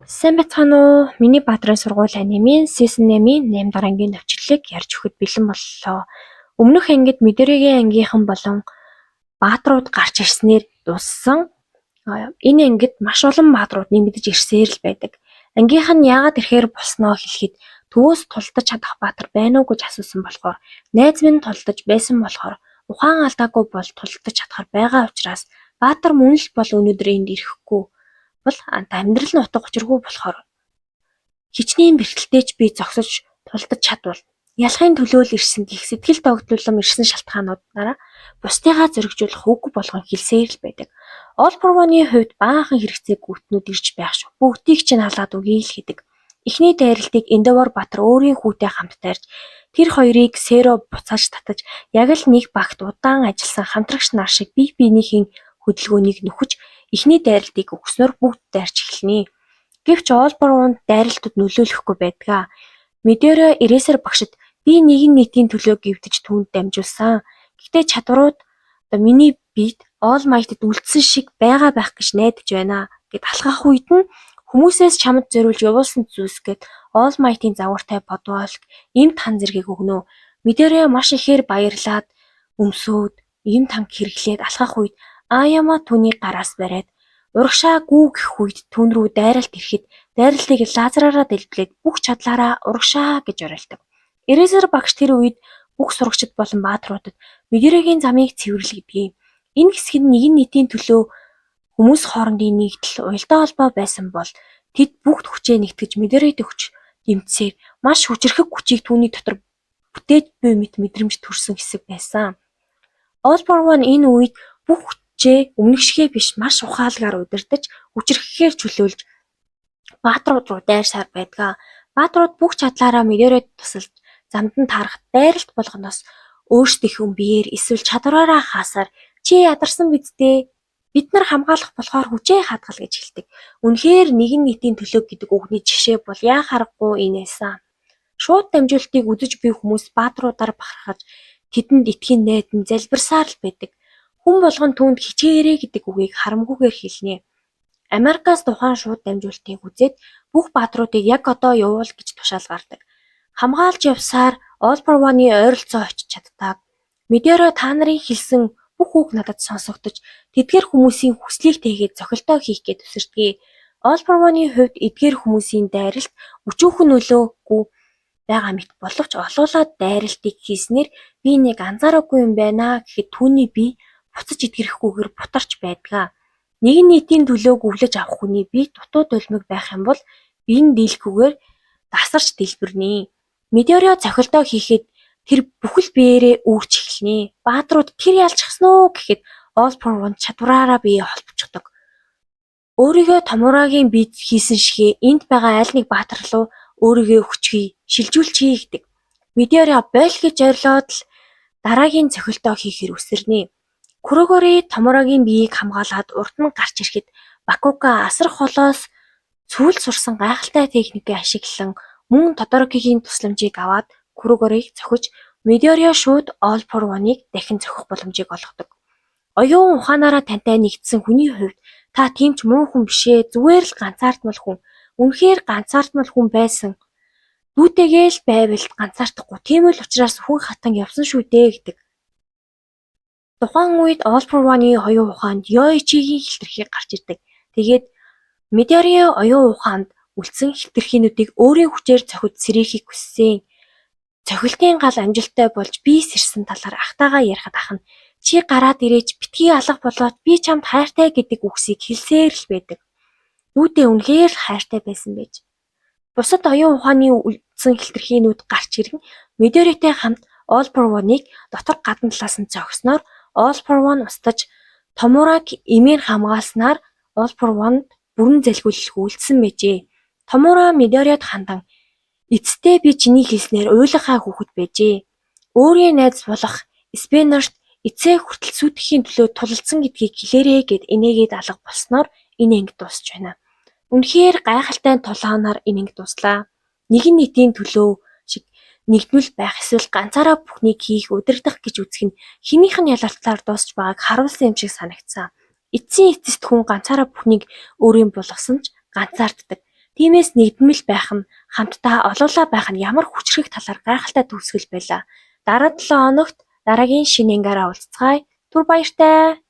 Сайн байцгаана уу? Миний Баатрын сургууль анимын season 8-ийн 8 дахь ангийн төвчлөлийг ярьж өгөхөд бэлэн боллоо. Өмнөх ангид Мэдрэгийн ангийнхан болон баатрууд гарч ирснээр дууссан. Энэ ангид маш олон баатрууд нэмэгдэж ирсээр л байдаг. Ангийнх нь яагаад ирэхээр болсноо хэлэхэд төвөөс тулдаж чадах баатар байна уу гэж асуусан болохоор найз минь тулдаж байсан болохоор ухаан алдаагүй бол тулдаж чадхаар байгаа учраас баатар мөн л бол өнөөдөр энд ирэхгүй бол амьдрал нь утга учиргүй болохоор хичнээн бэрхтэлтэйч би зогсож тулдаж чадвал ялахын төлөө л ирсэн гэх сэтгэл тогтволом ирсэн шалтгаануудаараа бусдыгаа зөргижүүлэх үг болгон хэлсээр л байдаг. All for One-ийн хувьд баахан хэрэгцээ гүйтнүүд ирж байх шүү. Бүгдийг чинь халаад үгүй л гэдэг. Эхний дайралтыг Эндовор Баатар өөрийн хүүтэй хамт дайрч тэр хоёрыг Сэро буцааж татаж яг л нэг багт удаан ажилласан хамтрагч нар шиг бие биенийхээ хөдөлгөөнийг нөхөж эхний дайралтыг өгснөөр бүгд дайрч эхэлнэ. Гэвч All for One дайралтад нөлөөлөхгүй байдгаа. Мэдээрээ Эресэр багшид би нэгэн нийтийн төлөө гівдэж түүнд дамжуулсан. Гэхдээ чадварууд миний биед All Might-д үлдсэн шиг байгаа байх гэж найдаж байна гэд алхах үед нь хүмүүсээс чамд зориулж явуулсан зүйлс гэд All Might-ийн загвартай бодвол эм тан зэргийг өгнө. Мэдээрээ маш ихээр баярлаад өмсөөд эм танк хэрэглээд алхах үед Аяма түүний гараас бариад урагшаа гүү гэх үед түн рүү дайралт ирэхэд дайралтыг лазераараа дэлбэлээд бүх чадлаараа урагшаа гэж уриалдаг. Эресэр багш тэр үед бүх сурагчид болон баатруудад Мэдрэгийн замыг цэвэрлэгдэв. Энэ хэсэг нь нэгэн нийтийн төлөө хүмүүс хоорондын нэгдэл уялдаа холбоо байсан бол тэд бүгд хүчээ нэгтгэж Мэдрэд өгч дэмжсээр маш хүчрхэг хүчийг түүний дотор бүтээж буй мэт мэдрэмж төрсөн хэсэг байсан. All for One энэ үед бүх хүчээ өмнөх шигээ биш маш ухаалгаар удирдах хүчрхэхээр чөлөөлж баатрууд руу дайрсаар байдгаа. Баатрууд бүх чадлаараа Мэдрэд тусалж замд нь таарах дайралт болгоноос өөрсдийнхөө биеэр эсвэл чадвараараа хаасаар чи ядарсан биз дээ. Бид нар хамгаалах болохоор хүчээ хадгал гэж хэлдэг. Үнэхээр нэгэн нийтийн төлөө гэдэг үгний жишээ бол яа харахгүй инээсэн. Шууд дамжуултыг үзэж буй хүмүүс баатруудаар бахархаж тэдэнд итгэн найдан залбирсаар л байдаг. Хүн болгон түүнд хичээрээ гэдэг үгийг харамгүйгээр хэлнэ. Америкаас тухайн шууд дамжуултыг үзээд бүх баатруудыг яг одоо явуул гэж тушаал гардаг. Хамгаалж явсаар All for One-ийн ойролцоо очиж чаддаг. Мэдээрээ та нарын хэлсэн бүх үг надад сонсогдож тэдгээр хүмүүсийн хүслийг тэгээд зохилтоо хийх гэж төсөрдгий. All for One-ийн хувьд эдгээр хүмүүсийн дайралт өчүүхэн нөлөөгүй байгаа мэт боловч олоолаад дайралтыг хийснээр би нэг анзаараагүй юм байна гэхэд түүний бие буцаж идгэрхгүйгээр бутарч байдгаа. Нэгэн нийтийн төлөө гүвлэж авах хүний бие дутуу дулмиг байх юм бол биеийн дийлхүүгээр дасарч дэлбэрнэ. Мэдэрээ цохилтоо хийхэд тэр бүхэл биеэрээ үүрч эхэлнэ. Баатрууд тэр ялчихсан уу гэхэд All for One чадвараараа бие холбогддог. Өөрийгөө Томурагийн бид хийсэн шигээ энд байгаа аль нэг баатар руу өөрийгөө хүчгүй шилжүүлчихье гэдэг. Мэдэрээ бойл гэж ойрлоод л дараагийн цохилтоо хийхээр үсэрнэ. Курогори Томурагийн биеийг хамгаалаад урд нь гарч ирэхэд Бакука асар холоос цүүл сурсан гайхалтай техникийг ашиглан мөн Тодорокигийн тусламжийг аваад Курогорийг зохиж Мэдэрээ шууд All for One-ыг дахин зохих боломжийг олгодог. Оюун ухаанаараа тантай нэгдсэн хүний хувьд та тийм ч муу хүн бишээ, зүгээр л ганцаардмал хүн. Үнэхээр ганцаардмал хүн байсан. Дүүтэйгээ л байвал ганцаардахгүй. Тийм л учраас хүн хатан явсан шүү дээ гэдэг. Тухайн үед All for One-ийн оюун ухаанд Ёичигийн хилтерхий гарч ирдэг. Тэгээд Мэдэрээ оюун ухаанд үлдсэн хилтерхиинүүдийг өөрийн хүчээр зохиж сэрээхийг хүссэн. Цохилтын гал амжилттай болж би сэрсэн талаар ахтайгаа ярихад ах нь чи гараад ирээж битгий алга болоод би чамд хайртай гэдэг үгсийг хэлсээр л байдаг. Дүүтэй үнэхээр хайртай байсан байж. Бусад оюун ухааны үлдсэн хилтерхиинүүд гарч ирэн Мэдрэтэй хамт All for One-ыг дотор гадна талаас нь зогсноор All for One устж Томураг эмээр хамгаалснаар All for One бүрэн залгиулах үлдсэн байжээ. Томура Мэдрэд хандан эцэстээ би чиний хэлснээр уйлахаа хүүхэд байжээ. Өөрийн найз болох Спенерт эцээ хүртэл сүйтгэхийн төлөө тулалдсан гэдгийг хэлээрээ гэд энийгээд алга болсноор энэ анги дуусч байна. Үнэхээр гайхалтай тулаанаар энэ анги дуслаа. Нэгэн нийтийн төлөө шиг нэгдмэл байх эсвэл ганцаараа бүхнийг хийх удирдах гэж үзэх нь хинийх нь ялалтлаар дуусч байгааг харуулсан юм шиг санагдсан. Эцсийн эцэст хүн ганцаараа бүхнийг өөрийн болгосон ч ганцаарддаг. Тиймээс нэгдмэл байх нь хамтдаа олоолаа байх нь ямар хүчрэх талаар гайхалтай төгсгөл байлаа. Дараа 7 хоногт дараагийн шинэ ангиараа уулзцгаая. Түр баяртай.